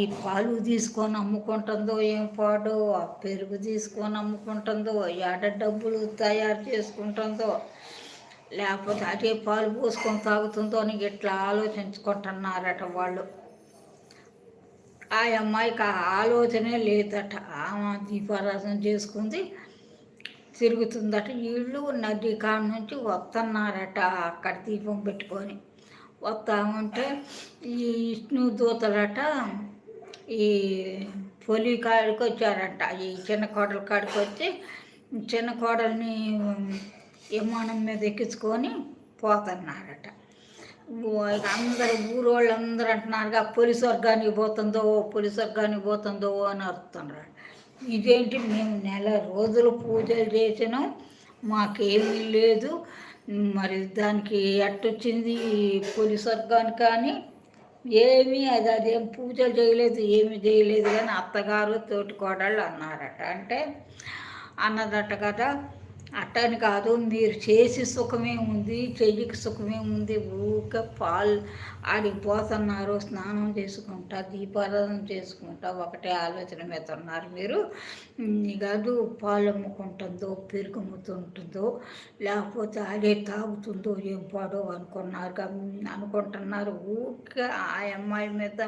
ఈ పాలు తీసుకొని అమ్ముకుంటుందో ఏం పాడో, ఆ పెరుగు తీసుకొని అమ్ముకుంటుందో, ఏడ డబ్బులు తయారు చేసుకుంటుందో, లేకపోతే అదే పాలు పోసుకొని తాగుతుందో అని ఇట్లా ఆలోచించుకుంటున్నారట వాళ్ళు. ఆ అమ్మాయికి ఆ ఆలోచనే లేదట. ఆమె దీపారాధన చేసుకుంది, తిరుగుతుందట. వీళ్ళు నది కాడ నుంచి వస్తున్నారట, అక్కడ దీపం పెట్టుకొని వస్తా ఉంటే ఈ విష్ణు దూతలట ఈ పొలి కాడికి వచ్చారంట. ఈ చిన్న కోడల కాడికి వచ్చి చిన్న కోడల్ని విమానం మీద ఎక్కించుకొని పోతున్నారట. అందరు ఊరోళ్ళందరూ అంటున్నారుగా పోలీసు వర్గానికి పోతుందో పోలీసు వర్గానికి పోతుందో అని అరుతున్నారు. ఇదేంటి, మేము నెల రోజులు పూజలు చేసినాం, మాకేమీ లేదు, మరి దానికి ఎట్టొచ్చింది పోలీసు వర్గానికి కానీ ఏమీ అదేం పూజలు చేయలేదు, ఏమీ చేయలేదు కానీ అత్తగారు తోటి కోడళ్ళు అన్నారట. అంటే అన్నదట కదా, అట్టని కాదు, మీరు చేసి సుఖమే ఉంది, చెయ్యికి సుఖమే ఉంది, ఊరికే పాలు ఆడికి పోతున్నారు, స్నానం చేసుకుంటా దీపారాధన చేసుకుంటా ఒకటే ఆలోచన మీద ఉన్నారు మీరు. కాదు పాలు అమ్ముకుంటుందో పెరుగు అమ్ముతుంటుందో లేకపోతే అదే తాగుతుందో ఏం పాడో అనుకుంటున్నారు. ఊరికే ఆ అమ్మాయి మీద